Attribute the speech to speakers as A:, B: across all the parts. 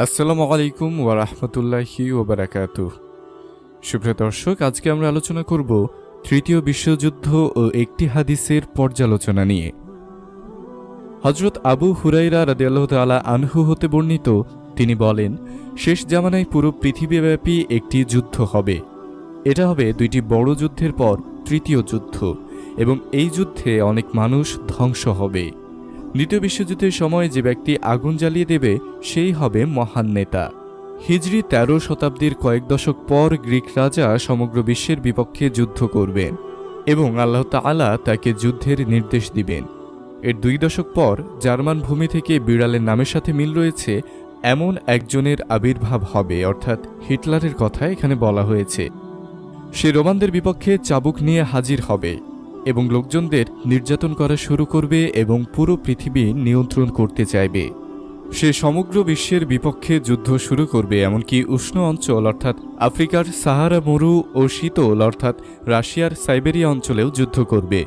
A: আসসালামু আলাইকুম ওয়া রাহমাতুল্লাহি ওয়া বারাকাতুহু। সুপ্রিয় দর্শক, আজকে আমরা আলোচনা করব তৃতীয় বিশ্বযুদ্ধ ও একটি হাদিসের পর্যালোচনা নিয়ে। হযরত আবু হুরায়রা রাদিয়াল্লাহু তাআলা আনহু হতে বর্ণিত, তিনি বলেন, শেষ জামানায় পুরো পৃথিবীব্যাপী একটি যুদ্ধ হবে। এটা হবে দুইটি বড় যুদ্ধের পর তৃতীয় যুদ্ধ, এবং এই যুদ্ধে অনেক মানুষ ধ্বংস হবে। দ্বিতীয় বিশ্বযুদ্ধের সময় যে ব্যক্তি আগুন জ্বালিয়ে দেবে সেই হবে মহান নেতা। হিজরি ১৩ শতাব্দীর কয়েক দশক পর গ্রিক রাজা সমগ্র বিশ্বের বিপক্ষে যুদ্ধ করবেন এবং আল্লাহ তাআলা তাকে যুদ্ধের নির্দেশ দিবেন। এর ২ দশক পর জার্মান ভূমি থেকে বিড়ালের নামের সাথে মিল রয়েছে এমন একজনের আবির্ভাব হবে, অর্থাৎ হিটলারের কথা এখানে বলা হয়েছে। সে রোমানদের বিপক্ষে চাবুক নিয়ে হাজির হবে এবং লোকজনদের নির্যাতন করা শুরু করবে এবং পুরো পৃথিবী নিয়ন্ত্রণ করতে চাইবে। সে সমগ্র বিশ্বের বিপক্ষে যুদ্ধ শুরু করবে, এমনকি উষ্ণ অঞ্চল অর্থাৎ আফ্রিকার সাহারা মরু ও শীতল অর্থাৎ রাশিয়ার সাইবেরিয়া অঞ্চলেও যুদ্ধ করবে।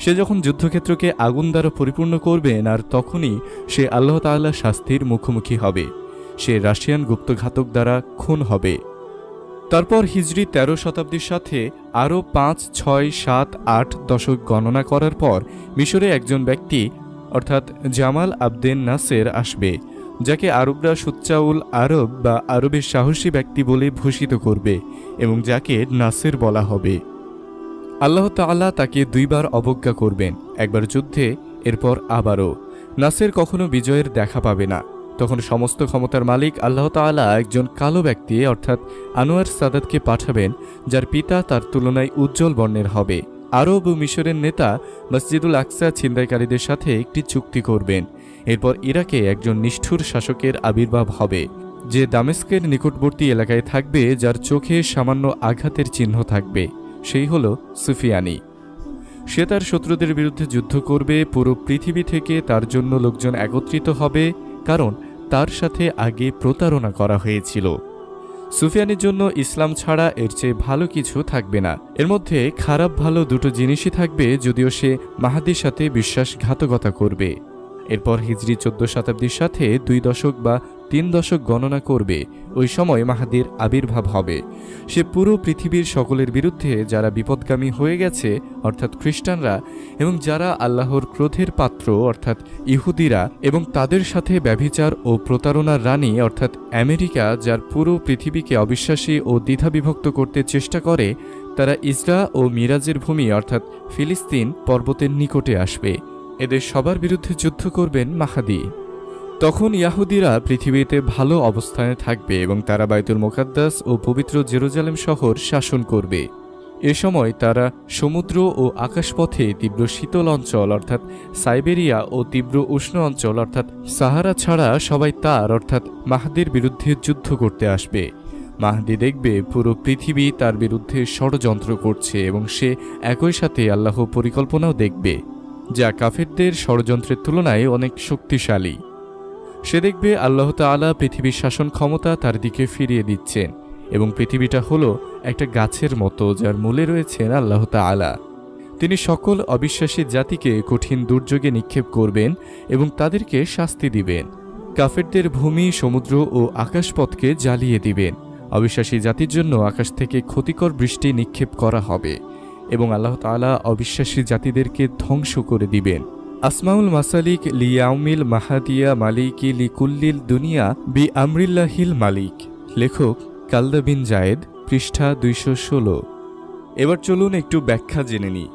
A: সে যখন যুদ্ধক্ষেত্রকে আগুন দ্বারা পরিপূর্ণ করবেন, আর তখনই সে আল্লাহ তাআলার শাস্তির মুখোমুখি হবে। সে রাশিয়ান গুপ্তঘাতক দ্বারা খুন হবে। তারপর হিজরি ১৩ শতাব্দীর সাথে আরও ৫, ৬, ৭, ৮ দশক গণনা করার পর মিশরে একজন ব্যক্তি অর্থাৎ জামাল আবদেন নাসের আসবে, যাকে আরবরা সুচ্চাউল আরব বা আরবের সাহসী ব্যক্তি বলে ভূষিত করবে এবং যাকে নাসের বলা হবে। আল্লাহ তাআলা তাকে ২ বার অবজ্ঞা করবেন, একবার যুদ্ধে, এরপর আবারও। নাসের কখনো বিজয়ের দেখা পাবে না। তখন সমস্ত ক্ষমতার মালিক আল্লাহ তাআলা একজন কালো ব্যক্তি অর্থাৎ আনোয়ার সাদাতকে পাঠাবেন, যার পিতা তার তুলনায় উজ্জ্বল বর্ণের হবে। আরব ও মিশরের নেতা মসজিদুল আকসা ছিনতাইকারীদের সাথে একটি চুক্তি করবেন। এরপর ইরাকে একজন নিষ্ঠুর শাসকের আবির্ভাব হবে, যে দামেস্কের নিকটবর্তী এলাকায় থাকবে, যার চোখে সামান্য আঘাতের চিহ্ন থাকবে। সেই হল সুফিয়ানি। সে তার শত্রুদের বিরুদ্ধে যুদ্ধ করবে। পুরো পৃথিবী থেকে তার জন্য লোকজন একত্রিত হবে, কারণ তার সাথে আগে প্রতারণা করা হয়েছিল। সুফিয়ানের জন্য ইসলাম ছাড়া এর চেয়ে ভালো কিছু থাকবে না। এর মধ্যে খারাপ ভালো দুটো জিনিসই থাকবে, যদিও সে মাহাদির সাথে বিশ্বাসঘাতকতা করবে। এরপর হিজরি ১৪ শতাব্দীর সাথে ২ দশক বা ৩ দশক গণনা করবে। ওই সময় মাহাদির আবির্ভাব হবে। সে পুরো পৃথিবীর সকলের বিরুদ্ধে যারা বিপদগামী হয়ে গেছে অর্থাৎ খ্রিস্টানরা, এবং যারা আল্লাহর ক্রোধের পাত্র অর্থাৎ ইহুদিরা, এবং তাদের সাথে ব্যভিচার ও প্রতারণার রানী অর্থাৎ আমেরিকা, যার পুরো পৃথিবীকে অবিশ্বাসী ও দ্বিধাবিভক্ত করতে চেষ্টা করে, তারা ইসরা ও মিরাজের ভূমি অর্থাৎ ফিলিস্তিন পর্বতের নিকটে আসবে। এদের সবার বিরুদ্ধে যুদ্ধ করবেন মাহাদি। তখন ইয়াহুদিরা পৃথিবীতে ভালো অবস্থানে থাকবে এবং তারা বাইতুল মুকাদ্দাস ও পবিত্র জেরুজালেম শহর শাসন করবে। এ সময় তারা সমুদ্র ও আকাশপথে তীব্র শীতল অঞ্চল অর্থাৎ সাইবেরিয়া ও তীব্র উষ্ণ অঞ্চল অর্থাৎ সাহারা ছাড়া সবাই তার অর্থাৎ মাহদির বিরুদ্ধে যুদ্ধ করতে আসবে। মাহদি দেখবে পুরো পৃথিবী তার বিরুদ্ধে ষড়যন্ত্র করছে এবং সে একই সাথে আল্লাহ পরিকল্পনাও দেখবে, যা কাফেরদের ষড়যন্ত্রের তুলনায় অনেক শক্তিশালী। সে দেখবে আল্লাহ তাআলা পৃথিবীর শাসন ক্ষমতা তার দিকে ফিরিয়ে দিচ্ছেন এবং পৃথিবীটা হলো একটা গাছের মতো, যার মূলে রয়েছেন আল্লাহ তাআলা। তিনি সকল অবিশ্বাসী জাতিকে কঠিন দুর্যোগে নিক্ষেপ করবেন এবং তাদেরকে শাস্তি দিবেন। কাফেরদের ভূমি, সমুদ্র ও আকাশপথকে জ্বালিয়ে দিবেন। অবিশ্বাসী জাতির জন্য আকাশ থেকে ক্ষতিকর বৃষ্টি নিক্ষেপ করা হবে এবং আল্লাহ তাআলা অবিশ্বাসী জাতিদেরকে ধ্বংস করে দিবেন। আসমাউল মাসালিক লিয়াউমিল মাহাদিয়া মালিকি লিকুল্লিল দুনিয়া বি আমরিল্লাহিল মালিক, লেখক কালদা বিন জায়েদ, পৃষ্ঠা ২১৬। এবার চলুন একটু ব্যাখ্যা জেনে নিই।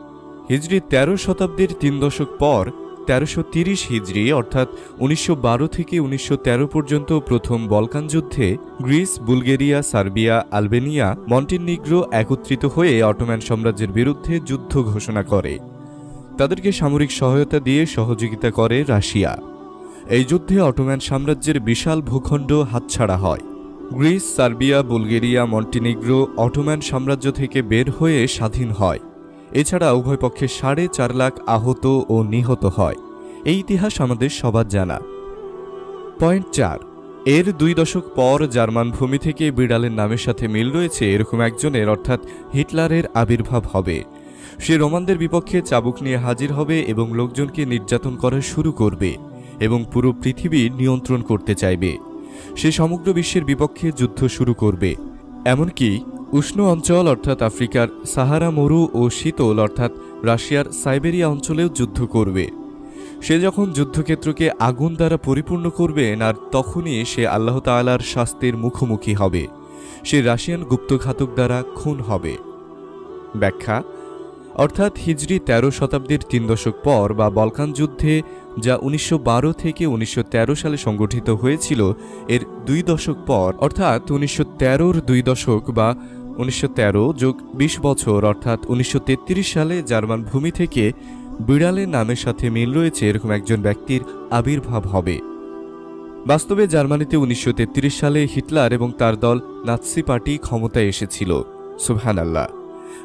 A: হিজরি ১৩ শতাব্দীর ৩ দশক পর ১৩৩০ হিজরি অর্থাৎ ১৯১২ থেকে ১৯১৩ পর্যন্ত প্রথম বলকান যুদ্ধে Greece, Bulgaria, Serbia, Albania, Montenegro একত্রিত হয়ে অটোম্যান সাম্রাজ্যের বিরুদ্ধে যুদ্ধ ঘোষণা করে। তাদেরকে সামরিক সহায়তা দিয়ে সহযোগিতা করে রাশিয়া। এই যুদ্ধে অটোম্যান সাম্রাজ্যের বিশাল ভূখণ্ড হাতছাড়া হয়। Greece, Serbia, Bulgaria, Montenegro Ottoman সাম্রাজ্য থেকে বের হয়ে স্বাধীন হয়। এছাড়া উভয় পক্ষে ৪.৫ লাখ আহত ও নিহত হয়। এই ইতিহাস আমাদের সবার জানা। পয়েন্ট ৪, এর ২ দশক পর জার্মান ভূমি থেকে বিড়ালের নামের সাথে মিল রয়েছে এরকম একজনের অর্থাৎ হিটলারের আবির্ভাব হবে। সে রোমানদের বিপক্ষে চাবুক নিয়ে হাজির হবে এবং লোকজনকে নির্যাতন করা শুরু করবে এবং পুরো পৃথিবী নিয়ন্ত্রণ করতে চাইবে। সে সমগ্র বিশ্বের বিপক্ষে যুদ্ধ শুরু করবে। এমনকি উষ্ণ অঞ্চল অর্থাৎ আফ্রিকার সাহারা মরু ও শীতল অর্থাৎ রাশিয়ার সাইবেরিয়া অঞ্চলেও যুদ্ধ করবে। সে যখন যুদ্ধক্ষেত্রকে আগুন দ্বারা পরিপূর্ণ করবেন, আর তখনই সে আল্লাহ তাআলার শাস্তির মুখোমুখি হবে। সে রাশিয়ান গুপ্তঘাতক দ্বারা খুন হবে। ব্যাখ্যা: অর্থাৎ হিজরি ১৩ শতাব্দীর ৩ দশক পর বা বলকান যুদ্ধে, যা ১৯১২ থেকে ১৯১৩ সালে সংগঠিত হয়েছিল, এর ২ দশক পর অর্থাৎ ১৯১৩-র ২ দশক বা ১৯১৩+২০ বছর অর্থাৎ ১৯৩৩ সালে জার্মান ভূমি থেকে বিড়ালের নামের সাথে মিল রয়েছে এরকম একজন ব্যক্তির আবির্ভাব হবে। বাস্তবে জার্মানিতে ১৯৩৩ সালে হিটলার এবং তার দল নাৎসি পার্টি ক্ষমতায় এসেছিল। সুবহানাল্লাহ।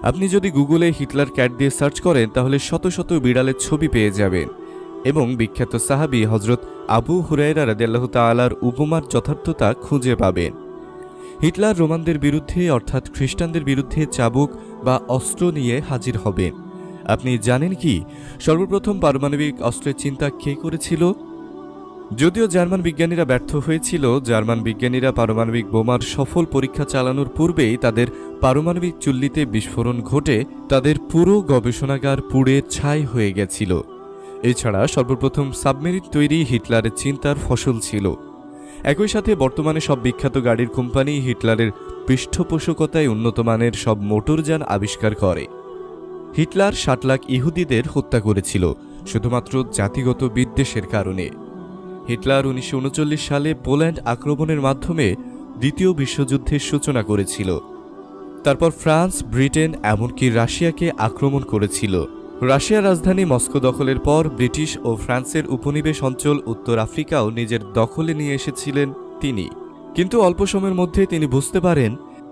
A: আপনি যদি গুগলে হিটলার ক্যাট দিয়ে সার্চ করেন তাহলে শত শত বিড়ালের ছবি পেয়ে যাবেন এবং বিখ্যাত সাহাবী হযরত আবু হুরায়রা রাদিয়াল্লাহু তাআলার উপমার যথার্থতা খুঁজে পাবেন। হিটলার রোমানদের বিরুদ্ধে অর্থাৎ খ্রিস্টানদের বিরুদ্ধে চাবুক বা অস্ত্র নিয়ে হাজির হবেন। আপনি জানেন কি সর্বপ্রথম পারমাণবিক অস্ত্রের চিন্তা কে করেছিল? যদিও জার্মান বিজ্ঞানীরা ব্যর্থ হয়েছিল, জার্মান বিজ্ঞানীরা পারমাণবিক বোমার সফল পরীক্ষা চালানোর পূর্বেই তাদের পারমাণবিক চুল্লিতে বিস্ফোরণ ঘটে তাদের পুরো গবেষণাগার পুড়ে ছাই হয়ে গেছিল। এছাড়া সর্বপ্রথম সাবমেরিন তৈরি হিটলারের চিন্তার ফসল ছিল। একই সাথে বর্তমানে সব বিখ্যাত গাড়ির কোম্পানি হিটলারের পৃষ্ঠপোষকতায় উন্নতমানের সব মোটরযান আবিষ্কার করে। হিটলার ৬০ লাখ ইহুদিদের হত্যা করেছিল শুধুমাত্র জাতিগত বিদ্বেষের কারণে। হিটলার ১৯৩৯ সালে পোল্যান্ড আক্রমণের মাধ্যমে দ্বিতীয় বিশ্বযুদ্ধের সূচনা করেছিল। তারপর ফ্রান্স, ব্রিটেন এমনকি রাশিয়াকে আক্রমণ করেছিল। রাশিয়ার রাজধানী মস্কো দখলের পর ব্রিটিশ ও ফ্রান্সের উপনিবেশ অঞ্চল উত্তর আফ্রিকাও নিজের দখলে নিয়ে এসেছিলেন তিনি। কিন্তু অল্প সময়ের মধ্যে তিনি বুঝতে পারেন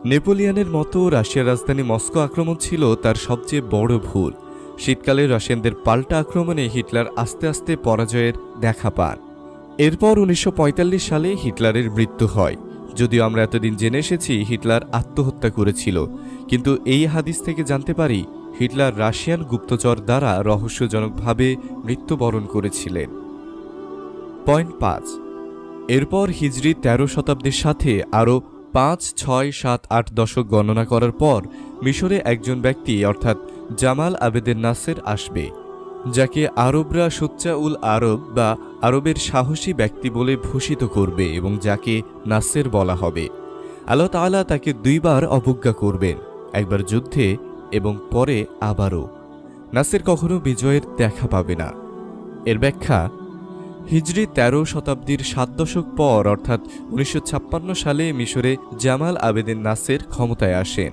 A: নেপোলিয়নের মতো রাশিয়ার রাজধানী মস্কো আক্রমণ ছিল তার সবচেয়ে বড় ভুল। শীতকালে রাশিয়ানদের পাল্টা আক্রমণে হিটলার আস্তে আস্তে পরাজয়ের দেখা পান। এরপর ১৯৪৫ সালে হিটলারের মৃত্যু হয়। যদিও আমরা এতদিন জেনে এসেছি হিটলার আত্মহত্যা করেছিল, কিন্তু এই হাদিস থেকে জানতে পারি হিটলার রাশিয়ান গুপ্তচর দ্বারা রহস্যজনকভাবে মৃত্যুবরণ করেছিলেন। পয়েন্ট ৫। এরপর হিজরি ১৩ শতাব্দীর সাথে আরও ৫, ৬, ৭, ৮ দশক গণনা করার পর মিশরে একজন ব্যক্তি অর্থাৎ জামাল আবেদিন নাসের আসবে, যাকে আরবরা সুচ্চা উল আরব বা আরবের সাহসী ব্যক্তি বলে ভূষিত করবে এবং যাকে নাসের বলা হবে। আল্লাহ তাআলা তাকে ২ বার অবজ্ঞা করবেন, একবার যুদ্ধে এবং পরে আবারও। নাসের কখনো বিজয়ের দেখা পাবে না। এর ব্যাখ্যা: হিজরি ১৩ শতাব্দীর ৭ দশক পর অর্থাৎ ১৯৫৬ সালে মিশরে জামাল আবেদিন নাসের ক্ষমতায় আসেন।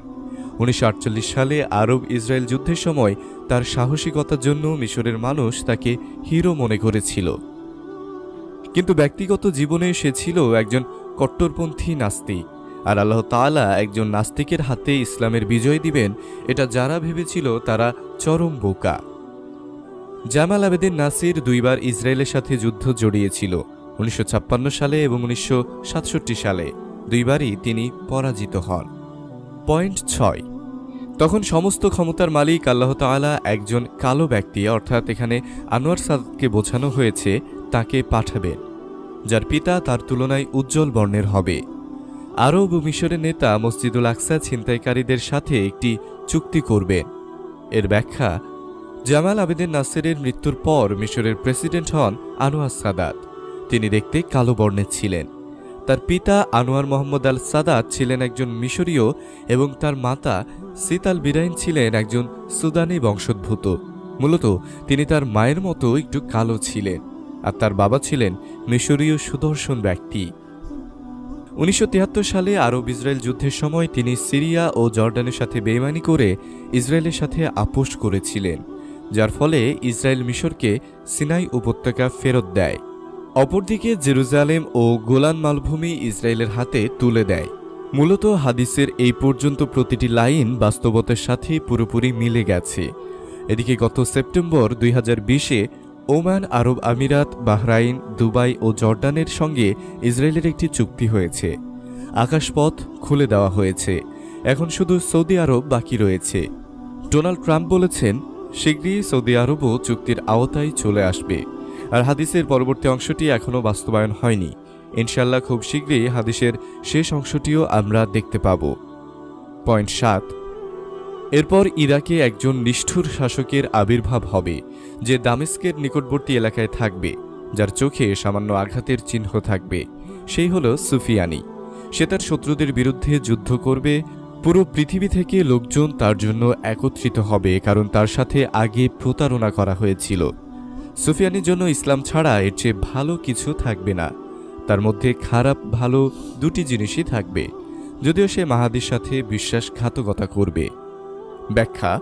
A: ১৯৪৮ সালে আরব ইসরায়েল যুদ্ধের সময় তার সাহসিকতার জন্য মিশরের মানুষ তাকে হিরো মনে করেছিল। কিন্তু ব্যক্তিগত জীবনে সে ছিল একজন কট্টরপন্থী নাস্তিক, আর আল্লাহ তাআলা একজন নাস্তিকের হাতে ইসলামের বিজয় দিবেন এটা যারা ভেবেছিল তারা চরম বোকা। জামাল আবেদিন নাসির ২ বার ইসরায়েলের সাথে যুদ্ধ জড়িয়েছিল, ১৯৫৬ সালে এবং ১৯৬৭ সালে। ২ বারই তিনি পরাজিত হন। পয়েন্ট ৬। তখন সমস্ত ক্ষমতার মালিক আল্লাহ তাআলা একজন কালো ব্যক্তি অর্থাৎ এখানে আনোয়ার সাদাতকে বোঝানো হয়েছে তাকে পাঠাবেন, যার পিতা তার তুলনায় উজ্জ্বল বর্ণের হবে। আরব ও মিশরের নেতা মসজিদুল আকসা ছিনতাইকারীদের সাথে একটি চুক্তি করবেন। এর ব্যাখ্যা: জামাল আবেদিন নাসেরের মৃত্যুর পর মিশরের প্রেসিডেন্ট হন আনোয়ার সাদাত। তিনি দেখতে কালো বর্ণের ছিলেন। তার পিতা আনোয়ার মোহাম্মদ আল সাদাত ছিলেন একজন মিশরীয় এবং তার মাতা সিত আল বিরাইন ছিলেন একজন সুদানি বংশোদ্ভূত। মূলত তিনি তার মায়ের মতো একটু কালো ছিলেন, আর তার বাবা ছিলেন মিশরীয় সুদর্শন ব্যক্তি। ১৯৭৩ সালে আরব ইসরায়েল যুদ্ধের সময় তিনি সিরিয়া ও জর্ডানের সাথে বেইমানি করে ইসরায়েলের সাথে আপোষ করেছিলেন, যার ফলে ইসরায়েল মিশরকে সিনাই উপত্যকা ফেরত দেয়। অপরদিকে জেরুজালেম ও গোলান মালভূমি ইসরায়েলের হাতে তুলে দেয়। মূলত হাদিসের এই পর্যন্ত প্রতিটি লাইন বাস্তবতার সাথে পুরোপুরি মিলে গেছে। এদিকে গত সেপ্টেম্বর ২০২০-এ ওমান, আরব আমিরাত, বাহরাইন, দুবাই ও জর্ডানের সঙ্গে ইসরায়েলের একটি চুক্তি হয়েছে। আকাশপথ খুলে দেওয়া হয়েছে। এখন শুধু সৌদি আরব বাকি রয়েছে। ডোনাল্ড ট্রাম্প বলেছেন শীঘ্রই সৌদি আরবও চুক্তির আওতায় চলে আসবে। আর হাদিসের পরবর্তী অংশটি এখনও বাস্তবায়ন হয়নি। ইনশাআল্লাহ খুব শীঘ্রই হাদিসের শেষ অংশটিও আমরা দেখতে পাব। পয়েন্ট 7, এরপর ইরাকে একজন নিষ্ঠুর শাসকের আবির্ভাব হবে, যে দামেস্কের নিকটবর্তী এলাকায় থাকবে, যার চোখে সামান্য আঘাতের চিহ্ন থাকবে। সেই হল সুফিয়ানি। সে তার শত্রুদের বিরুদ্ধে যুদ্ধ করবে। পুরো পৃথিবী থেকে লোকজন তার জন্য একত্রিত হবে, কারণ তার সাথে আগে প্রতারণা করা হয়েছিল। সুফিয়ানির জন্য ইসলাম ছাড়া এর চেয়ে ভালো কিছু থাকবে না। তার মধ্যে খারাপ ভালো দুটি জিনিসই থাকবে, যদিও সে মাহাদির সাথে বিশ্বাসঘাতকতা করবে। ব্যাখ্যা: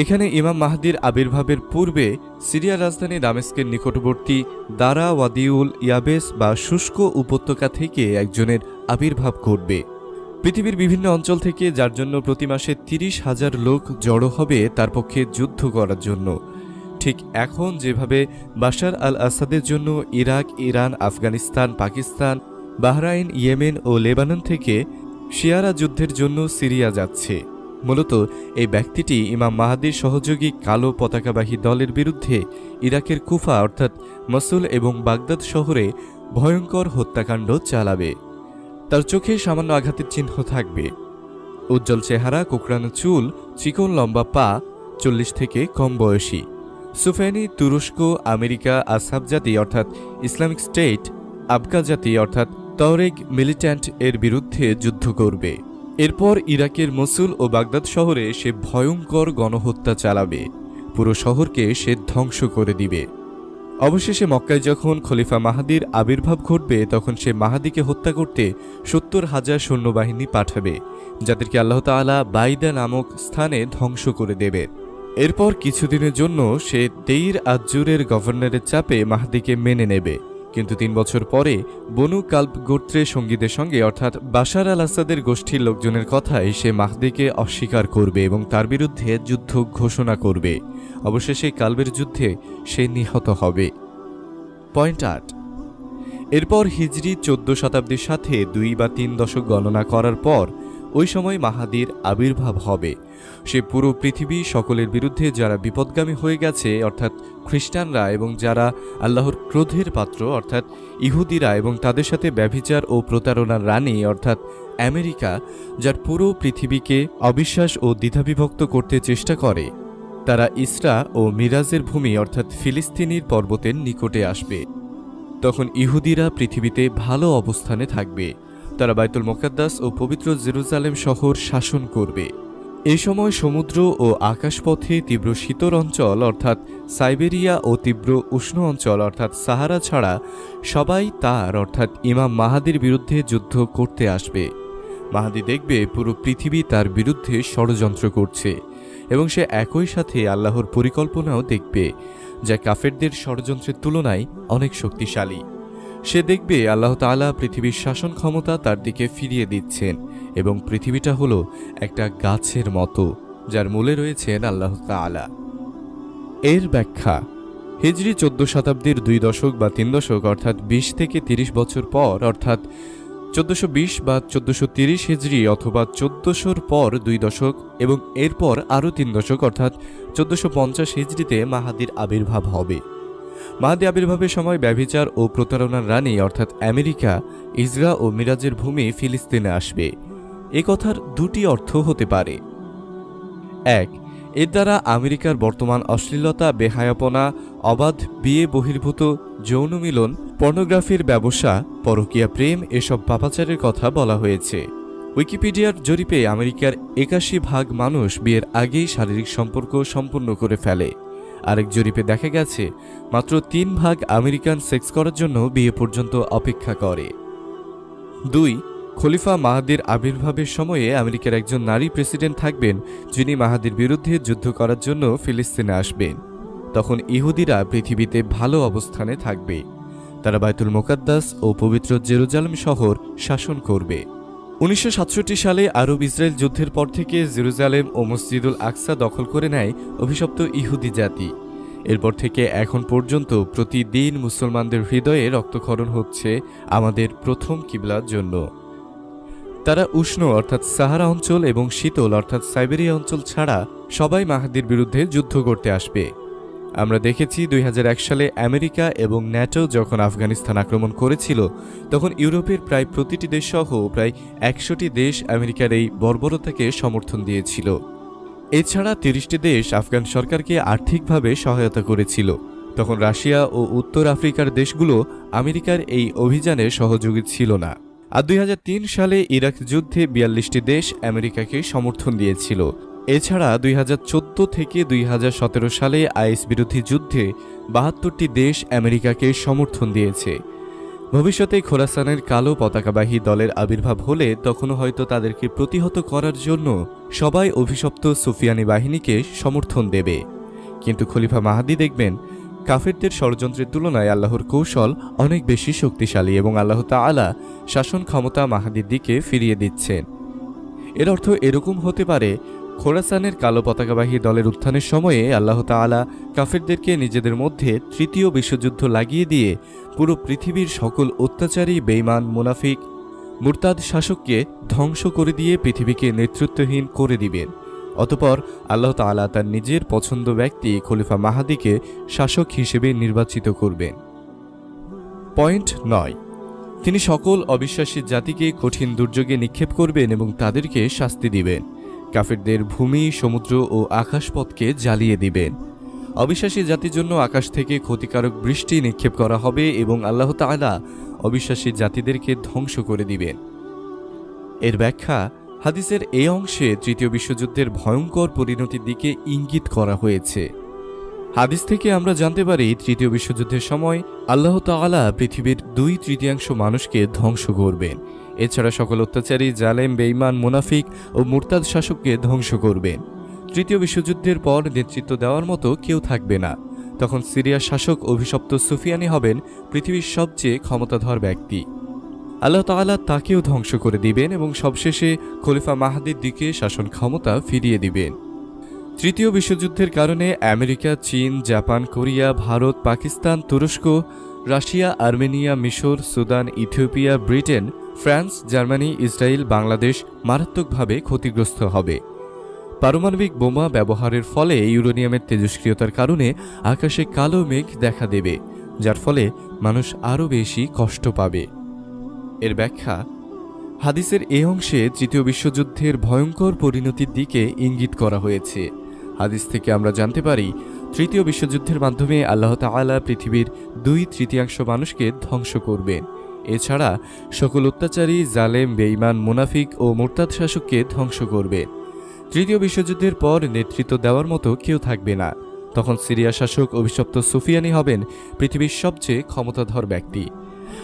A: এখানে ইমাম মাহদির আবির্ভাবের পূর্বে সিরিয়ার রাজধানী দামেস্কের নিকটবর্তী দারা ওয়াদিউল ইয়াবেস বা শুষ্ক উপত্যকা থেকে একজনের আবির্ভাব ঘটবে। পৃথিবীর বিভিন্ন অঞ্চল থেকে, যার জন্য প্রতি মাসে 30,000 লোক জড়ো হবে তার পক্ষে যুদ্ধ করার জন্য। ঠিক এখন যেভাবে বাশার আল আসাদের জন্য Iraq, Iran, Afghanistan, Pakistan, Bahrain, Yemen ও লেবানন থেকে শিয়ারা যুদ্ধের জন্য সিরিয়া যাচ্ছে, মূলত এই ব্যক্তিটি ইমাম মাহাদির সহযোগী কালো পতাকাবাহী দলের বিরুদ্ধে ইরাকের কুফা অর্থাৎ মসুল এবং বাগদাদ শহরে ভয়ঙ্কর হত্যাকাণ্ড চালাবে। তার চোখে সামান্য আঘাতের চিহ্ন থাকবে। উজ্জ্বল চেহারা, কোঁকড়ানো চুল, চিকন লম্বা পা, 40 থেকে কম বয়সী। সুফিয়ানি তুরস্ক, আমেরিকা, আসহাব জাতি অর্থাৎ ইসলামিক স্টেট, আবকা জাতি অর্থাৎ তওরেগ মিলিট্যান্ট এর বিরুদ্ধে যুদ্ধ করবে। এরপর ইরাকের মসুল ও বাগদাদ শহরে সে ভয়ঙ্কর গণহত্যা চালাবে। পুরো শহরকে সে ধ্বংস করে দিবে। অবশেষে মক্কায় যখন খলিফা মাহাদির আবির্ভাব ঘটবে, তখন সে মাহাদিকে হত্যা করতে 70,000 সৈন্যবাহিনী পাঠাবে, যাদেরকে আল্লাহ তাআলা বাইদা নামক স্থানে ধ্বংস করে দেবে। এরপর কিছুদিনের জন্য সে দেইর আজজুরের গভর্নরের চাপে মাহাদিকে মেনে নেবে। কিন্তু 3 বছর পরে বনু কালব গোত্রের সঙ্গীদের সঙ্গে অর্থাৎ বাশার আল আসাদের গোষ্ঠীর লোকজনের কথায় সে মাহদিকে অস্বীকার করবে এবং তার বিরুদ্ধে যুদ্ধ ঘোষণা করবে। অবশেষে কালবের যুদ্ধে সে নিহত হবে। পয়েন্ট 8, এরপর হিজরি 14 শতাব্দীর সাথে 2 বা 3 দশক গণনা করার পর ওই সময় মাহাদির আবির্ভাব হবে। সে পুরো পৃথিবী সকলের বিরুদ্ধে যারা বিপদগামী হয়ে গেছে অর্থাৎ খ্রিস্টানরা এবং যারা আল্লাহর ক্রোধের পাত্র অর্থাৎ ইহুদিরা এবং তাদের সাথে ব্যভিচার ও প্রতারণার রানী অর্থাৎ আমেরিকা, যার পুরো পৃথিবীকে অবিশ্বাস ও দ্বিধাবিভক্ত করতে চেষ্টা করে, তারা ইসরা ও মিরাজের ভূমি অর্থাৎ ফিলিস্তিনির পর্বতের নিকটে আসবে। তখন ইহুদিরা পৃথিবীতে ভালো অবস্থানে থাকবে। তারা বাইতুল মুকাদ্দাস ও পবিত্র জেরুজালেম শহর শাসন করবে। এই সময় সমুদ্র ও আকাশপথে তীব্র শীতল অঞ্চল অর্থাৎ সাইবেরিয়া ও তীব্র উষ্ণ অঞ্চল অর্থাৎ সাহারা ছাড়া সবাই তার অর্থাৎ ইমাম মাহাদির বিরুদ্ধে যুদ্ধ করতে আসবে। মাহাদি দেখবে পুরো পৃথিবী তার বিরুদ্ধে ষড়যন্ত্র করছে এবং সে একই সাথে আল্লাহর পরিকল্পনাও দেখবে, যা কাফেরদের ষড়যন্ত্রের তুলনায় অনেক শক্তিশালী। সে দেখবে আল্লাহ তাআলা পৃথিবীর শাসন ক্ষমতা তার দিকে ফিরিয়ে দিচ্ছেন এবং পৃথিবীটা হলো একটা গাছের মতো, যার মূলে রয়েছেন আল্লাহ তাআলা। এর ব্যাখ্যা: হিজরি 14 শতাব্দীর 2 দশক বা 3 দশক অর্থাৎ 20 থেকে 30 বছর পর অর্থাৎ 1420 বা 1430 হিজরি অথবা 1400-র পর 2 দশক এবং এরপর আরও 3 দশক অর্থাৎ 1450 হিজরিতে মাহাদির আবির্ভাব হবে। মাহাদি আবির্ভাবের সময় ব্যভিচার ও প্রতারণার রানী অর্থাৎ আমেরিকা, ইসরা ও মিরাজের ভূমি ফিলিস্তিনে আসবে। এ কথার দুটি অর্থ হতে পারে। 1, এর দ্বারা আমেরিকার বর্তমান অশ্লীলতা, বেহায়াপনা, অবাধ বিয়ে বহির্ভূত যৌন মিলন, পর্নোগ্রাফির ব্যবসা, পরকীয়া প্রেম এসব পাপাচারের কথা বলা হয়েছে। উইকিপিডিয়ার জরিপে আমেরিকার 81% মানুষ বিয়ের আগেই শারীরিক সম্পর্ক সম্পূর্ণ করে ফেলে। আরেক জরিপে দেখা গেছে মাত্র 3% আমেরিকান সেক্স করার জন্য বিয়ে পর্যন্ত অপেক্ষা করে। 2, খলিফা মাহাদির আবির্ভাবের সময়ে আমেরিকার একজন নারী প্রেসিডেন্ট থাকবেন, যিনি মাহাদির বিরুদ্ধে যুদ্ধ করার জন্য ফিলিস্তিনে আসবেন। তখন ইহুদিরা পৃথিবীতে ভালো অবস্থানে থাকবে। তারা বাইতুল মুকাদ্দাস ও পবিত্র জেরুজালেম শহর শাসন করবে। 1967 সালে আরব ইসরায়েল যুদ্ধের পর থেকে জেরুজালেম ও মসজিদুল আকসা দখল করে নেয় অভিশপ্ত ইহুদি জাতি। এরপর থেকে এখন পর্যন্ত প্রতিদিন মুসলমানদের হৃদয়ে রক্তক্ষরণ হচ্ছে আমাদের প্রথম কিবলার জন্য। তারা উষ্ণ অর্থাৎ সাহারা অঞ্চল এবং শীতল অর্থাৎ সাইবেরিয়া অঞ্চল ছাড়া সবাই মাহাদির বিরুদ্ধে যুদ্ধ করতে আসবে। আমরা দেখেছি ২০০১ সালে আমেরিকা এবং ন্যাটো যখন আফগানিস্তান আক্রমণ করেছিল, তখন ইউরোপের প্রায় প্রতিটি দেশ সহ প্রায় ১০০টি দেশ আমেরিকার এই বর্বরতাকে সমর্থন দিয়েছিল। এছাড়া ৩০টি দেশ আফগান সরকারকে আর্থিকভাবে সহায়তা করেছিল। তখন রাশিয়া ও উত্তর আফ্রিকার দেশগুলো আমেরিকার এই অভিযানে সহযোগী ছিল না। আর ২০০৩ সালে ইরাক যুদ্ধে ৪২টি দেশ আমেরিকাকে সমর্থন দিয়েছিল। এছাড়া ২০১৪ থেকে ২০১৭ সালে আইএস বিরোধী যুদ্ধে ৭২টি দেশ আমেরিকাকে সমর্থন দিয়েছে। ভবিষ্যতে খোরাসানের কালো পতাকাবাহী দলের আবির্ভাব হলে তখনও হয়তো তাদেরকে প্রতিহত করার জন্য সবাই অভিশপ্ত সুফিয়ানি বাহিনীকে সমর্থন দেবে। কিন্তু খলিফা মাহদী দেখবেন কাফেরদের ষড়যন্ত্রের তুলনায় আল্লাহর কৌশল অনেক বেশি শক্তিশালী এবং আল্লাহ তাআলা শাসন ক্ষমতা মাহদীর দিকে ফিরিয়ে দিচ্ছেন। এর অর্থ এরকম হতে পারে, খোরাসানের কালো পতাকাবাহী দলের উত্থানের সময়ে আল্লাহ তাআলা কাফেরদেরকে নিজেদের মধ্যে তৃতীয় বিশ্বযুদ্ধ লাগিয়ে দিয়ে পুরো পৃথিবীর সকল অত্যাচারী, বেঈমান, মুনাফিক, মুরতাদ শাসককে ধ্বংস করে দিয়ে পৃথিবীকে নেতৃত্বহীন করে দিবেন। অতঃপর আল্লাহ তাআলা তার নিজের পছন্দ ব্যক্তি খলিফা মাহদীকে শাসক হিসেবে নির্বাচিত করবেন। পয়েন্ট ৯, তিনি সকল অবিশ্বাসী জাতিকে কঠিন দুর্যোগে নিক্ষেপ করবেন এবং তাদেরকে শাস্তি দিবেন। কাফেরদের ভূমি, সমুদ্র ও আকাশপথকে জ্বালিয়ে দিবেন। অবিশ্বাসী জাতির জন্য আকাশ থেকে ক্ষতিকারক বৃষ্টি নিক্ষেপ করা হবে এবং আল্লাহ তাআলা অবিশ্বাসী জাতিদেরকে ধ্বংস করে দিবেন। এর ব্যাখ্যা, হাদিসের এই অংশে তৃতীয় বিশ্বযুদ্ধের ভয়ঙ্কর পরিণতির দিকে ইঙ্গিত করা হয়েছে। হাদিস থেকে আমরা জানতে পারি তৃতীয় বিশ্বযুদ্ধের সময় আল্লাহ তাআলা পৃথিবীর ২/৩ মানুষকে ধ্বংস করবেন। এছাড়া সকল অত্যাচারী, জালেম, বেঈমান, মুনাফিক ও মুরতাদ শাসককে ধ্বংস করবেন। তৃতীয় বিশ্বযুদ্ধের পর নেতৃত্ব দেওয়ার মতো কেউ থাকবে না। তখন সিরিয়ার শাসক অভিশপ্ত সুফিয়ানি হবেন পৃথিবীর সবচেয়ে ক্ষমতাধর ব্যক্তি। আল্লাহ তাআলা তাকেও ধ্বংস করে দিবেন এবং সবশেষে খলিফা মাহদীর দিকে শাসন ক্ষমতা ফিরিয়ে দিবেন। তৃতীয় বিশ্বযুদ্ধের কারণে আমেরিকা, চীন, জাপান, কোরিয়া, ভারত, পাকিস্তান, তুরস্ক, রাশিয়া, আর্মেনিয়া, মিশর, Sudan, Ethiopia, Britain, France, Germany, Israel, Bangladesh মারাত্মকভাবে ক্ষতিগ্রস্ত হবে। পারমাণবিক বোমা ব্যবহারের ফলে ইউরেনিয়ামের তেজস্ক্রিয়তার কারণে আকাশে কালো মেঘ দেখা দেবে, যার ফলে মানুষ আরও বেশি কষ্ট পাবে। এর ব্যাখ্যা, হাদিসের এই অংশে তৃতীয় বিশ্বযুদ্ধের ভয়ঙ্কর পরিণতির দিকে ইঙ্গিত করা হয়েছে। হাদিস থেকে আমরা জানতে পারি তৃতীয় বিশ্বযুদ্ধের মাধ্যমে আল্লাহ তাআলা পৃথিবীর ২/৩ মানুষকে ধ্বংস করবেন। এছাড়া সকল অত্যাচারী, জালেম, বেঈমান, মুনাফিক ও মুরতাদ শাসককে ধ্বংস করবেন। তৃতীয় বিশ্বযুদ্ধের পর নেতৃত্ব দেওয়ার মতো কেউ থাকবে না। তখন সিরিয়া শাসক অভিশপ্ত সুফিয়ানি হবেন পৃথিবীর সবচেয়ে ক্ষমতাধর ব্যক্তি।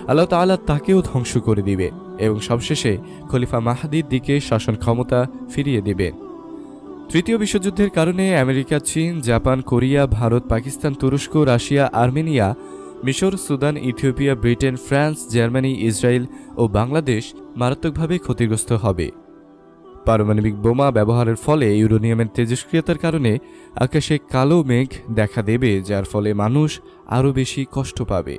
A: আল্লাহ তাআলা তাকেও ধ্বংস করে দিবে এবং সবশেষে খলিফা মাহদীর দিকে শাসন ক্ষমতা ফিরিয়ে দিবেন। তৃতীয় বিশ্বযুদ্ধের কারণে আমেরিকা, চীন, জাপান, কোরিয়া, ভারত, পাকিস্তান, তুরস্ক, রাশিয়া, আর্মেনিয়া, মিশর, Sudan, Ethiopia, Britain, France, Germany, Israel ও বাংলাদেশ মারাত্মকভাবে ক্ষতিগ্রস্ত হবে। পারমাণবিক বোমা ব্যবহারের ফলে ইউরেনিয়ামের তেজস্ক্রিয়তার কারণে আকাশে কালো মেঘ দেখা দেবে, যার ফলে মানুষ আরও বেশি কষ্ট পাবে।